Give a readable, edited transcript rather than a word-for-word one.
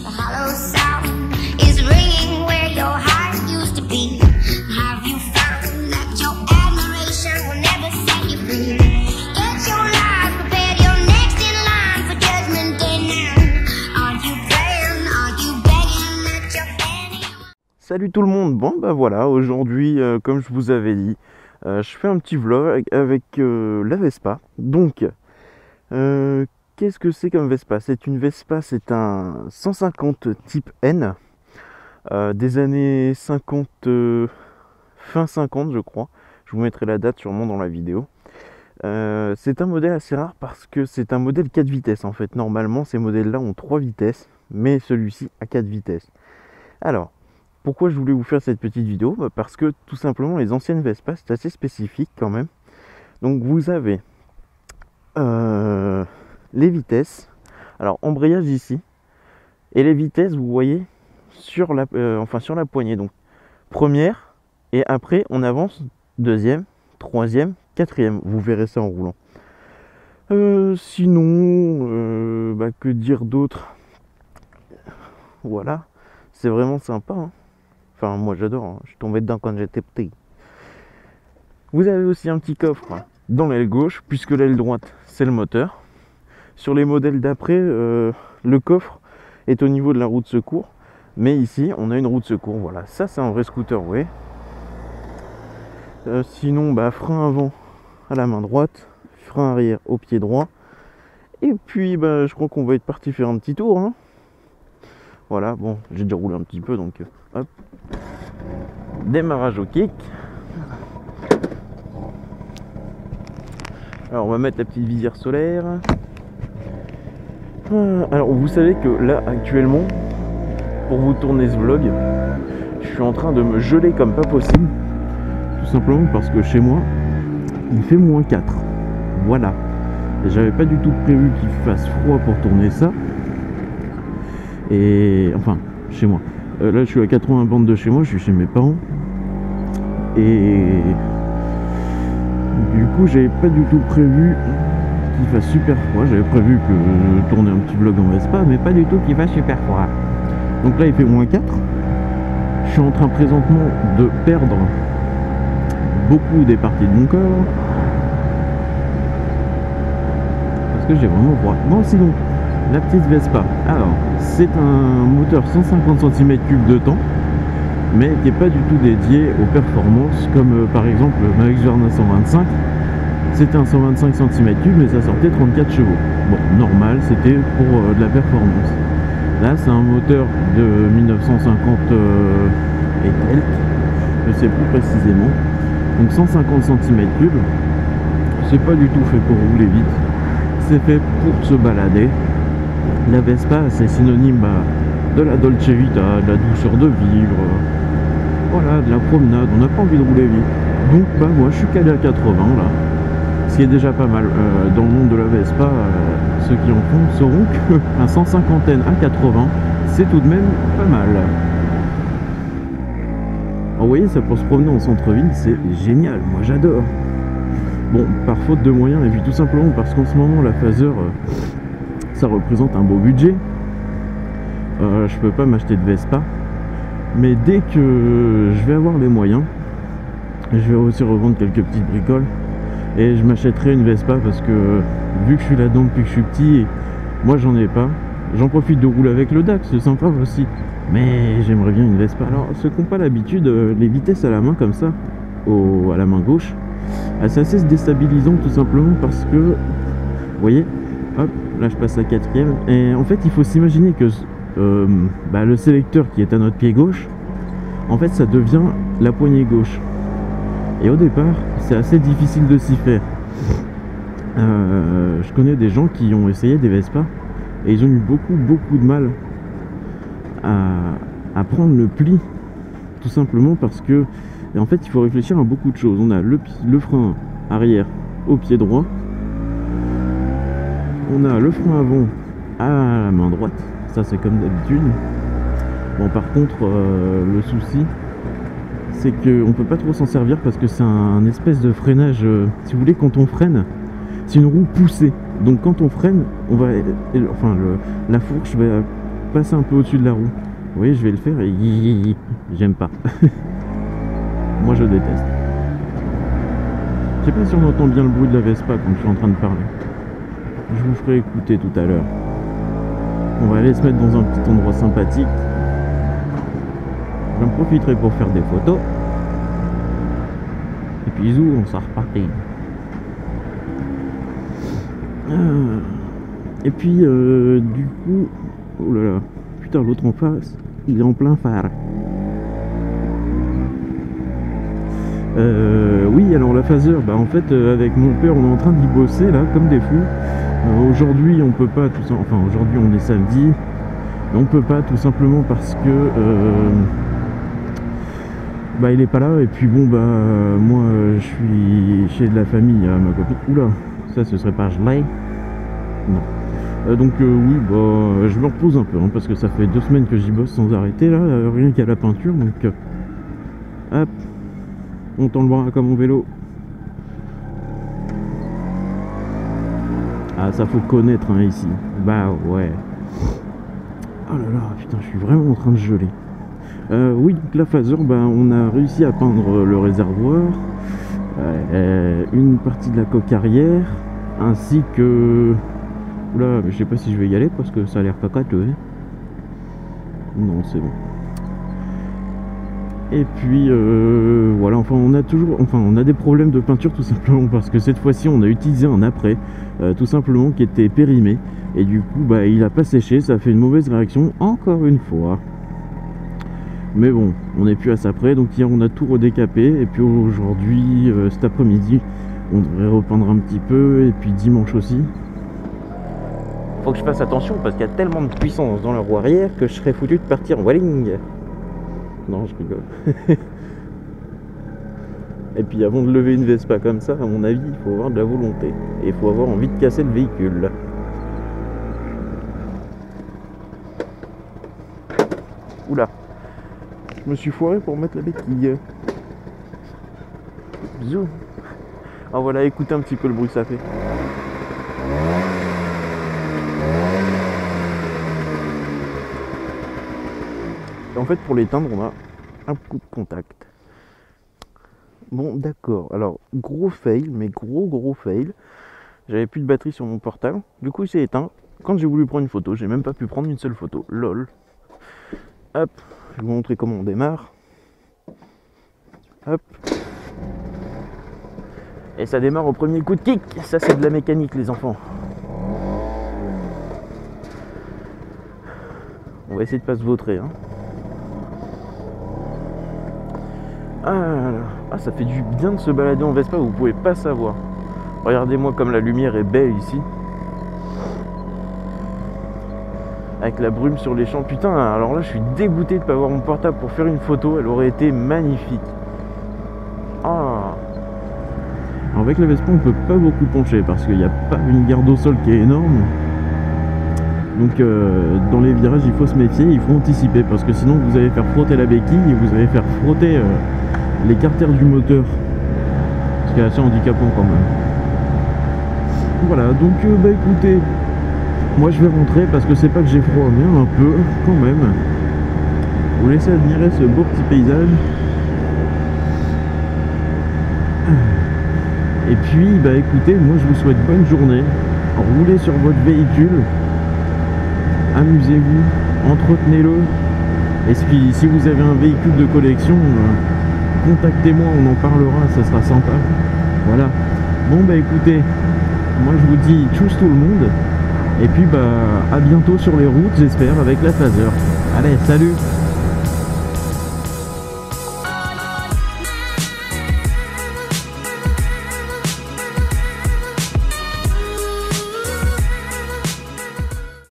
The hollow sound is ringing where your heart used to be. Have you found that your admiration will never set you free? Get your life prepared, you're next in line for judgment day now. Are you praying, are you begging that your penny... Salut tout le monde, bon bah voilà, aujourd'hui comme je vous avais dit, je fais un petit vlog avec la Vespa. Donc, qu'est-ce que c'est comme Vespa? C'est une Vespa, c'est un 150 type N, des années 50, fin 50 je crois. Je vous mettrai la date sûrement dans la vidéo. C'est un modèle assez rare parce que c'est un modèle 4 vitesses en fait. Normalement ces modèles-là ont 3 vitesses, mais celui-ci a 4 vitesses. Alors, pourquoi je voulais vous faire cette petite vidéo? Parce que tout simplement les anciennes Vespa c'est assez spécifique quand même. Donc vous avez les vitesses, alors embrayage ici, et les vitesses vous voyez sur la, sur la poignée. Donc première, et après on avance deuxième, troisième, quatrième. Vous verrez ça en roulant. Sinon, que dire d'autre? Voilà, c'est vraiment sympa, hein. Enfin, moi j'adore, hein. Je suis tombé dedans quand j'étais petit. Vous avez aussi un petit coffre dans l'aile gauche, puisque l'aile droite c'est le moteur. Sur les modèles d'après, le coffre est au niveau de la roue de secours, mais ici on a une roue de secours. Voilà, ça c'est un vrai scooter, ouais. Sinon, frein avant à la main droite, frein arrière au pied droit. Et puis, je crois qu'on va être parti faire un petit tour, hein. Voilà, bon, j'ai déjà roulé un petit peu, donc hop. Démarrage au kick. Alors on va mettre la petite visière solaire. Alors vous savez que là actuellement, pour vous tourner ce vlog, je suis en train de me geler comme pas possible. Tout simplement parce que chez moi, il fait -4. Voilà. Et j'avais pas du tout prévu qu'il fasse froid pour tourner ça. Et enfin, chez moi. Là je suis à 80 bandes de chez moi, je suis chez mes parents. Et du coup j'avais pas du tout prévu qu'il fasse super froid. J'avais prévu que je tournais un petit vlog en Vespa, mais pas du tout qu'il fasse super froid. Donc là il fait -4. Je suis en train présentement de perdre beaucoup des parties de mon corps. Parce que j'ai vraiment froid. Bon sinon, la petite Vespa, alors c'est un moteur 150 cm3 de temps, mais qui n'est pas du tout dédié aux performances, comme par exemple ma Husqvarna 125, c'était un 125 cm3, mais ça sortait 34 chevaux. Bon, normal, c'était pour de la performance. Là, c'est un moteur de 1950 et quelques, je sais plus précisément, donc 150 cm3, c'est pas du tout fait pour rouler vite, c'est fait pour se balader. La Vespa, c'est synonyme de la Dolce Vita, de la douceur de vivre, voilà, de la promenade. On n'a pas envie de rouler vite. Donc moi je suis calé à 80 là, ce qui est déjà pas mal. Dans le monde de la Vespa, ceux qui en font sauront qu'un 150 à 80, c'est tout de même pas mal. Alors, vous voyez, ça pour se promener en centre-ville, c'est génial, moi j'adore. Bon, par faute de moyens, et puis tout simplement parce qu'en ce moment la Phaser, ça représente un beau budget. Je peux pas m'acheter de Vespa, mais dès que je vais avoir les moyens, je vais aussi revendre quelques petites bricoles et je m'achèterai une Vespa, parce que vu que je suis là-dedans depuis que je suis petit, et moi j'en ai pas. J'en profite de rouler avec le Dax, c'est sympa aussi, mais j'aimerais bien une Vespa. Alors ceux qui n'ont pas l'habitude, les vitesses à la main comme ça, à la main gauche, c'est assez déstabilisant, tout simplement parce que, vous voyez, hop, là je passe à 4ème, et en fait il faut s'imaginer que le sélecteur qui est à notre pied gauche, en fait ça devient la poignée gauche, et au départ c'est assez difficile de s'y faire. Je connais des gens qui ont essayé des Vespa et ils ont eu beaucoup de mal à prendre le pli, tout simplement parce que, et en fait il faut réfléchir à beaucoup de choses. On a le frein arrière au pied droit, on a le frein avant à la main droite, ça c'est comme d'habitude. Bon, par contre le souci c'est qu'on peut pas trop s'en servir parce que c'est un espèce de freinage, si vous voulez, quand on freine, c'est une roue poussée. Donc quand on freine, on va, la fourche va passer un peu au-dessus de la roue. Vous voyez, je vais le faire et j'aime pas. Moi je déteste. Je sais pas si on entend bien le bruit de la Vespa quand je suis en train de parler. Je vous ferai écouter tout à l'heure. On va aller se mettre dans un petit endroit sympathique. J'en profiterai pour faire des photos. Et puis zou, on s'en repartit. Et puis du coup, oh là là, putain, l'autre en face, il est en plein phare. Oui, alors la phaseur, bah en fait avec mon père on est en train d'y bosser là comme des fous. Aujourd'hui on peut pas, enfin aujourd'hui on est samedi, mais on peut pas tout simplement parce que bah il est pas là et puis bon bah moi je suis chez de la famille à ma copine. Oula, ça ce serait pas gelé. Non. Donc oui, bah je me repose un peu hein, parce que ça fait 2 semaines que j'y bosse sans arrêter là, rien qu'à la peinture, donc hop, on tend le bras comme mon vélo. Ah ça faut connaître hein, ici. Bah ouais. Oh là là, putain, je suis vraiment en train de geler. Oui, donc la phaseur, bah, on a réussi à peindre le réservoir, une partie de la coque arrière, ainsi que... Oula, mais je sais pas si je vais y aller parce que ça a l'air cacateux. Hein. Non, c'est bon. Et puis voilà, enfin on a des problèmes de peinture tout simplement parce que cette fois-ci on a utilisé un après, tout simplement qui était périmé. Et du coup, bah, il a pas séché, ça a fait une mauvaise réaction, encore une fois. Mais bon, on n'est plus à ça près, donc hier on a tout redécapé, et puis aujourd'hui, cet après-midi, on devrait repeindre un petit peu, et puis dimanche aussi. Faut que je fasse attention, parce qu'il y a tellement de puissance dans la roue arrière que je serais foutu de partir en walling. Non, je rigole. Et puis avant de lever une Vespa comme ça, à mon avis, il faut avoir de la volonté, et il faut avoir envie de casser le véhicule. Oula, je me suis foiré pour mettre la béquille. Bisous. Ah voilà, écoutez un petit peu le bruit que ça fait. Et en fait, pour l'éteindre, on a un coup de contact. Bon, d'accord. Alors, gros fail, mais gros fail. J'avais plus de batterie sur mon portable. Du coup, il s'est éteint. Quand j'ai voulu prendre une photo, j'ai même pas pu prendre une seule photo. Lol. Hop, je vais vous montrer comment on démarre. Hop. Et ça démarre au premier coup de kick. Ça c'est de la mécanique les enfants. On va essayer de pas se vautrer hein. Ah, ça fait du bien de se balader en Vespa, vous pouvez pas savoir. Regardez-moi comme la lumière est belle ici. Avec la brume sur les champs. Putain, alors là je suis dégoûté de pas avoir mon portable pour faire une photo. Elle aurait été magnifique. Ah. Alors avec la Vespa on peut pas beaucoup pencher parce qu'il n'y a pas une garde au sol qui est énorme. Donc dans les virages il faut se méfier, il faut anticiper parce que sinon vous allez faire frotter la béquille et vous allez faire frotter les carters du moteur. Ce qui est assez handicapant quand même. Voilà, donc bah écoutez, moi je vais rentrer parce que c'est pas que j'ai froid, mais un peu quand même. Vous laissez admirer ce beau petit paysage. Et puis bah écoutez, moi je vous souhaite bonne journée. Roulez sur votre véhicule. Amusez-vous, entretenez-le. Et puis si vous avez un véhicule de collection, contactez-moi, on en parlera, ça sera sympa. Voilà. Bon bah écoutez, moi je vous dis tchuss tout le monde. Et puis bah à bientôt sur les routes j'espère avec la phaseur. Allez, salut!